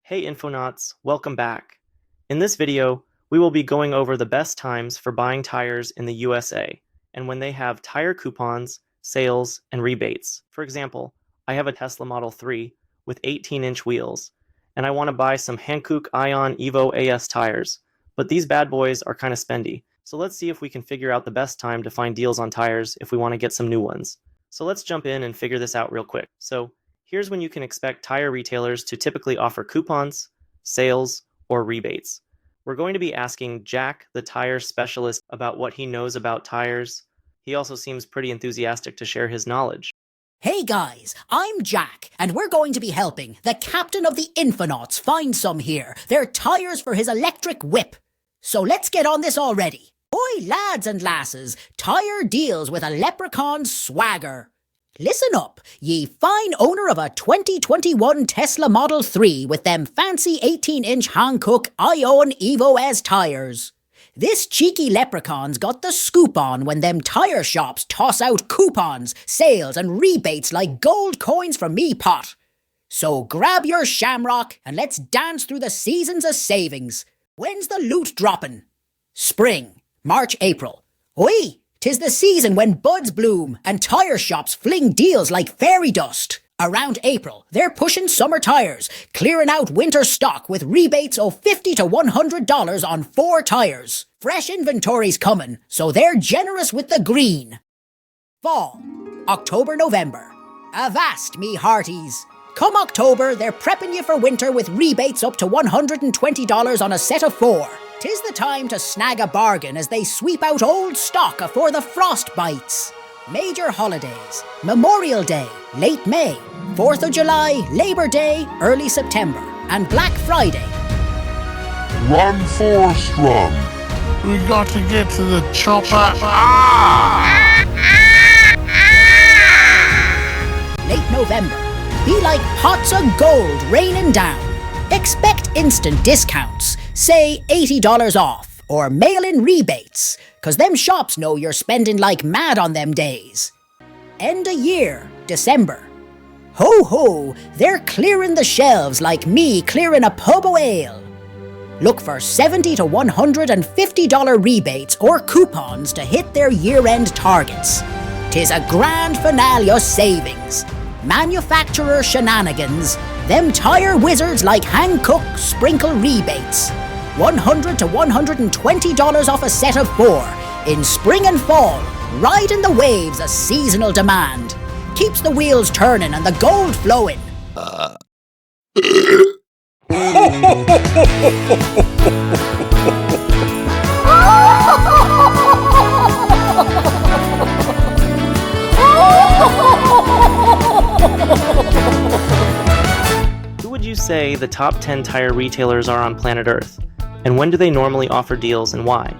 Hey Infonauts, welcome back. In this video, we will be going over the best times for buying tires in the USA and when they have tire coupons, sales, and rebates. For example, I have a Tesla Model 3 with 18-inch wheels, and I want to buy some Hankook Ion Evo AS tires, but these bad boys are kind of spendy. So let's see if we can figure out the best time to find deals on tires if we want to get some new ones. So let's jump in and figure this out real quick. So here's when you can expect tire retailers to typically offer coupons, sales, or rebates. We're going to be asking Jack the tire specialist about what he knows about tires. He also seems pretty enthusiastic to share his knowledge. Hey guys, I'm Jack, and we're going to be helping the captain of the Infonauts find some here. They're tires for his electric whip. So let's get on this already. Oi lads and lasses, tire deals with a leprechaun swagger. Listen up, ye fine owner of a 2021 Tesla Model 3 with them fancy 18-inch Hankook Ion Evo S tires. This cheeky leprechaun's got the scoop on when them tire shops toss out coupons, sales and rebates like gold coins from me pot. So grab your shamrock and let's dance through the seasons of savings. When's the loot droppin'? Spring, March, April. Oi! 'Tis the season when buds bloom and tire shops fling deals like fairy dust. Around April, they're pushing summer tires, clearing out winter stock with rebates of $50 to $100 on 4 tires. Fresh inventory's coming, so they're generous with the green. Fall, October, November. Avast, me hearties. Come October, they're prepping you for winter with rebates up to $120 on a set of 4. 'Tis the time to snag a bargain as they sweep out old stock afore the frost bites. Major holidays: Memorial Day, late May, 4th of July, Labor Day, early September, and Black Friday. Run, Forrest, run. We got to get to the chopper. Late November. Be like pots of gold raining down. Expect instant discounts, say $80 off, or mail-in rebates, 'cause them shops know you're spending like mad on them days. End of year, December. Ho ho, they're clearing the shelves like me clearing a pub o' ale. Look for $70 to $150 rebates or coupons to hit their year-end targets. 'Tis a grand finale of savings. Manufacturer shenanigans, them tire wizards like Hankook sprinkle rebates. $100 to $120 off a set of 4. In spring and fall, riding the waves of seasonal demand. Keeps the wheels turning and the gold flowing. Who would you say the top 10 tire retailers are on planet Earth? And when do they normally offer deals and why?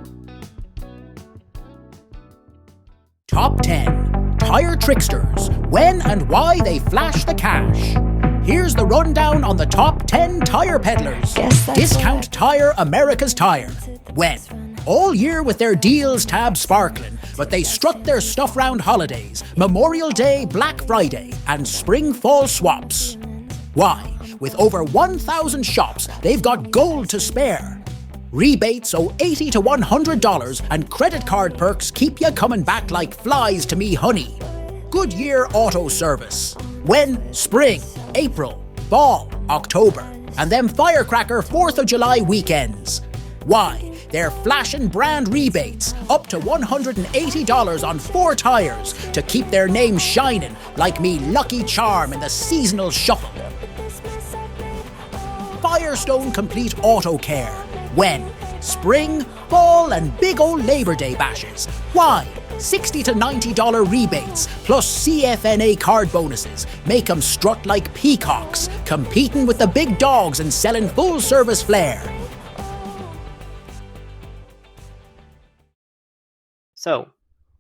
Top 10 Tire Tricksters. When and why they flash the cash. Here's the rundown on the top 10 tire peddlers. Discount Tire, America's Tire. When? All year with their deals tab sparkling, but they strut their stuff round holidays, Memorial Day, Black Friday, and spring-fall swaps. Why? With over 1,000 shops, they've got gold to spare. Rebates owe $80 to $100 and credit card perks keep you coming back like flies to me honey. Goodyear Auto Service. When? Spring, April, fall, October, and them firecracker 4th of July weekends. Why? They're flashing brand rebates up to $180 on 4 tires to keep their name shining like me lucky charm in the seasonal shuffle. Firestone Complete Auto Care. When? Spring, fall, and big ol' Labor Day bashes. Why? $60 to $90 rebates, plus CFNA card bonuses. Make 'em strut like peacocks, competing with the big dogs and selling full-service flair. So,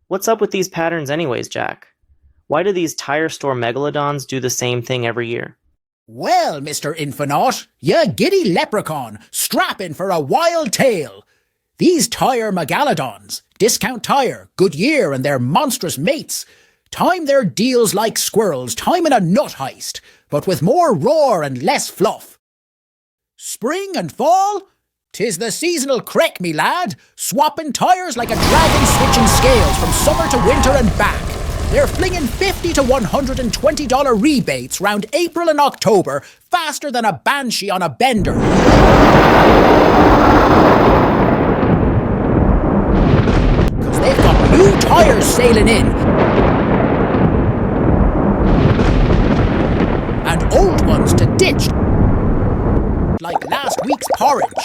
what's up with these patterns anyways, Jack? Why do these tire store megalodons do the same thing every year? Well, Mr. Infonaut, ya giddy leprechaun, strap in for a wild tale. These tire megalodons, Discount Tire, Goodyear, and their monstrous mates, time their deals like squirrels timing a nut heist, but with more roar and less fluff. Spring and fall? 'Tis the seasonal crack, me lad, swapping tyres like a dragon switching scales from summer to winter and back. They're flinging $50 to $120 rebates round April and October faster than a banshee on a bender. Cause they've got new tyres sailing in and old ones to ditch like last week's porridge.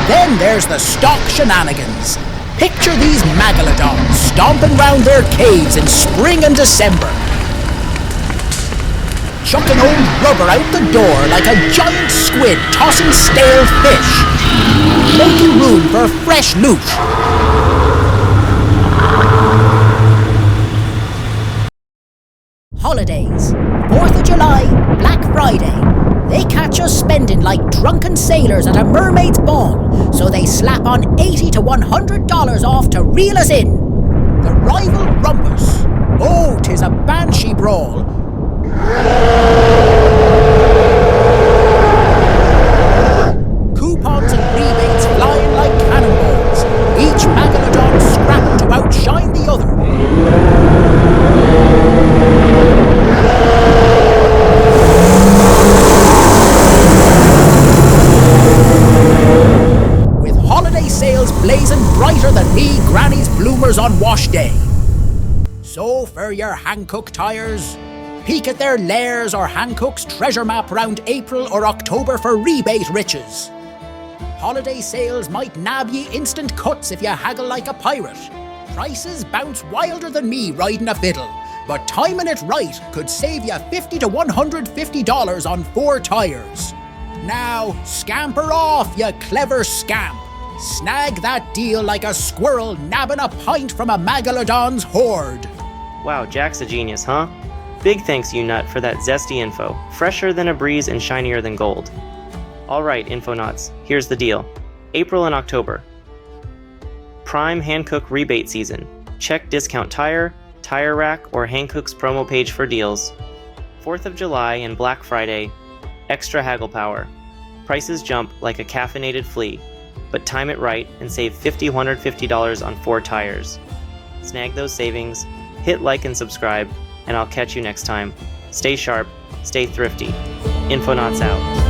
Then there's the stock shenanigans. Picture these megalodons stomping round their caves in spring and December, chucking old rubber out the door like a giant squid tossing stale fish, making room for fresh loot. Holidays, 4th of July, Black Friday. They catch us spending like drunken sailors at a mermaid's ball, so they slap on $80 to $100 off to reel us in. The rival rumpus. Oh, 'tis a banshee brawl. Coupons and rebates flying like cannonballs, each megalodon scrapping to outshine the other. Blazing brighter than me granny's bloomers on wash day. So for your Hankook tyres, peek at their lairs or Hankook's treasure map round April or October for rebate riches. Holiday sales might nab ye instant cuts if you haggle like a pirate. Prices bounce wilder than me riding a fiddle, but timing it right could save you $50 to $150 on 4 tyres. Now, scamper off, you clever scamp. Snag that deal like a squirrel nabbing a pint from a megalodon's hoard. Wow, Jack's a genius, huh? Big thanks, you nut, for that zesty info. Fresher than a breeze and shinier than gold. Alright, Infonauts, here's the deal. April and October. Prime Hankook rebate season. Check Discount Tire, Tire Rack, or Hankook's promo page for deals. 4th of July and Black Friday. Extra haggle power. Prices jump like a caffeinated flea, but time it right and save $50 to $150 on 4 tires. Snag those savings, hit like and subscribe, and I'll catch you next time. Stay sharp, stay thrifty. Infonauts out.